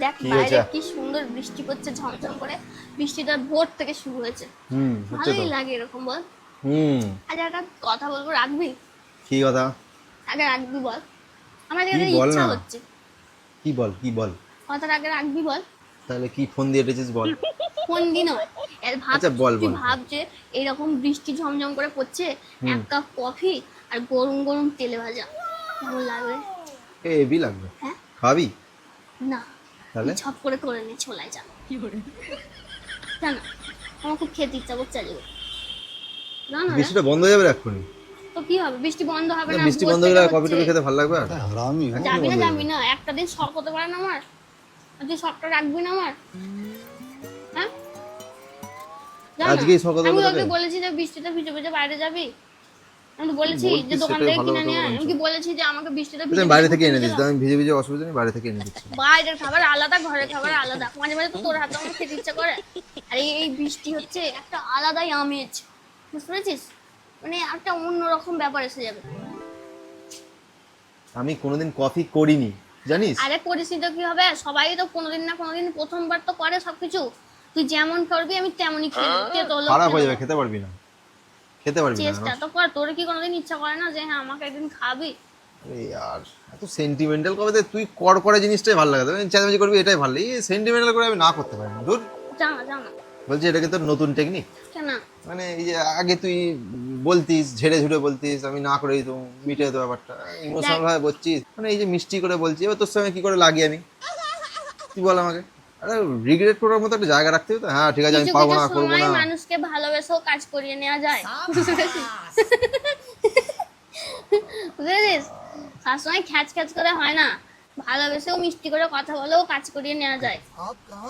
দেখ বাইরে কি সুন্দর বৃষ্টি পড়ছে ঝমঝম করে। বৃষ্টিটা ভোর থেকে শুরু হয়েছে। হচ্ছে তো। ভালোই লাগে এরকম বল। হুম। আচ্ছা একটা কথা বলবো, রাখবি? কি কথা? আগে রাখবি বল, আমার কি একটা বল ইচ্ছা না। হচ্ছে। কি বল, কি বল। কথাটা আগে রাখবি বল। তাহলে কি ফোন দিয়ে এটেছিস বল। কোন দিন হয় এর ভাব। আচ্ছা বল তুই বল বল। ভাব যে এরকম বৃষ্টি ঝমঝম করে পড়ছে, হুম। এক কাপ কফি আর গরম গরম তেলে ভাজা, কেমন লাগবে? হেভি লাগবে। হ্যাঁ। খাবি? না, তুই তাহলে ছপ করে করে নে, ছোলায় যা। জানা, আমার খুব খেতে ইচ্ছা করছে আজকে। না না রে, বৃষ্টিটা বন্ধ হয়ে যাবে এক্ষুনি। তো কি হবে, বৃষ্টি বন্ধ হবে না না? বৃষ্টি ভোর বন্ধ হয়ে থেকে গেলে কফি হচ্ছে। টফি খেতে ভালো লাগবে আর? এখনই যাবি না বন্ধ হয়ে যাবি যাবে। না, একটা দিন শখ হতে পারে না আমার? আর তুই শখটা রাখবি না আমার? হ্যাঁ, যা না। আজকেই সকাল আমি হলো তোকে। তোকে বলেছি যে বৃষ্টিতে ভিজে ভিজে বাইরে যাবি? আমি তো বলেছি যে বলছিস দোকান সেটাই থেকে ভালো কিনে কথা নিয়ে আয়? বরঞ্চ। আমি কি বলেছি যে আমাকে বৃষ্টিতে তুই ভিজে ভিজে বাইরে থেকে ঘুরতে এনে নিয়ে দিস, যাবো? তো আমি ভিজে ভিজে অসুবিধা নেই, বাইরে থেকে এনে দিচ্ছি। বাইরের খাবার আলাদা, ঘরের খাবার আলাদা। মাঝে মাঝে তো তোর হাতে আমার খেতে ইচ্ছা করে। আর এই বৃষ্টি হচ্ছে একটা আলাদাই আমেজ, বুঝতে পেরেছিস? মানে একটা অন্যরকম ব্যাপার এসে যাবে। আমি কোনোদিন কফি করিনি, জানিস। আরে পরিস্থিতি কি হবে, সবাই তো কোনোদিন না কোনোদিন প্রথমবার তো করে সবকিছু। তুই যেমন করবি আমি তেমনই খেয়ে নেবো, কে তোর লোক খারাপ খেয়ে হয়ে নেবো। যাবে, খেতে পারবি না। খেতে পারবি না কেন? চেষ্টা তো কর, তোর কি কোনোদিন ইচ্ছা করে না যে হ্যাঁ আমাকে একদিন খাবি? আরে ইয়ার, এত সেন্টিমেন্টাল কবে থেকে তুই করে জিনিসটাই ভালো লাগে, তুই চেঁচামেচি করবি এটাই ভালো লাগে, এই সেন্টিমেন্টাল করে আমি না করতে পারি না, দূর। জানা জানা। বলছি এটা কি তোর নতুন টেকনিক? কেন? মানে এই যে আগে তুই বলতিস, ঝেড়ে ঝুড়ে বলতিস, আমি না করে দিতাম, মিটে যেত ব্যাপারটা। দেখ, ইমোশনাল ভাবে বলছিস, মানে এই যে মিষ্টি করে বলছি, এবার তোর সঙ্গে কি করে লাগি আমি, তুই বল আমাকে। আরে রিগ্রেট করার মতো একটা জায়গা রাখতে হবে তো, হ্যাঁ ঠিক আছে আমি কিছু পারবো কিছু না, করবো সময় না। মানুষকে ভালোবেসেও কাজ করিয়ে নেওয়া যায়, বুঝতে পেরেছিস? বুঝতে পেরেছিস? সবসময় খ্যাচ খ্যাচ করে হয় না, ভালোবেসেও মিষ্টি করে কথা বলেও কাজ করিয়ে নেওয়া যায়।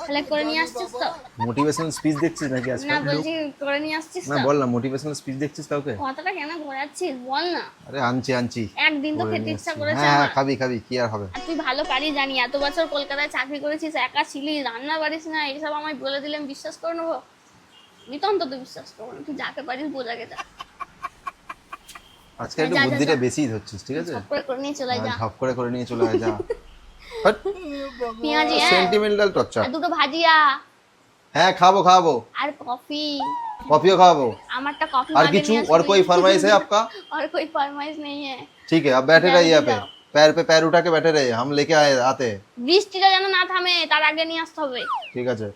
তাহলে করে নিয়ে আসছিস তো? মোটিভেশনাল স্পিচ দেখছিস নাকি না আজকাল? বলছি, করে নিয়ে আসছিস না তো? বল না, মোটিভেশনাল স্পিচ দেখছিস কাউকে? কথাটা কেন ঘোরাচ্ছিস বল না। আরে আনছি আনছি, একদিন তো করে খেতে নিয়ে ইচ্ছা এসছি। করেছে হ্যাঁ হ্যাঁ, আমার। খাবি খাবি, কি আর হবে। আর তুই ভালো পারি জানি, এত বছর কলকাতায় চাকরি করেছিস, একা ছিলি, রান্না পারিস না, এইসব আমায় বলে দিলে আমি বিশ্বাস করে নেবো? নিতন্ত তো বিশ্বাস করবো না, তুই যাকে পারিস বোঝাকে যা। আজকে একটু যা যা বুদ্ধিটা যা, বেশিই ধরছিস, ঠিক আছে। ঝপ করে নিয়ে চলে হ্যাঁ, যা। ঝপ করে নিয়ে চলে আয়, যা। পেঁয়াজি, হ্যাঁ, সেন্টিমেন্টাল টর্চার। আর দুটো ভাজিয়া, হ্যাঁ খাবো খাবো। আর কফি। कॉफियो खाओ। আমারটা কফি और মাগে किचू নিয়ে और আসবি। कोई फरमाइश है आपका? और कोई फरमाइश नहीं है। ठीक है, अब बैठे रहिए जल्दी यहाँ पे, जाओ। पैर उठा के बैठे रहिए, हम लेके आए आते हैं। বৃষ্টিটা যেন না থামে, তার আগে নিয়ে আসতে হবে। ঠিক আছে।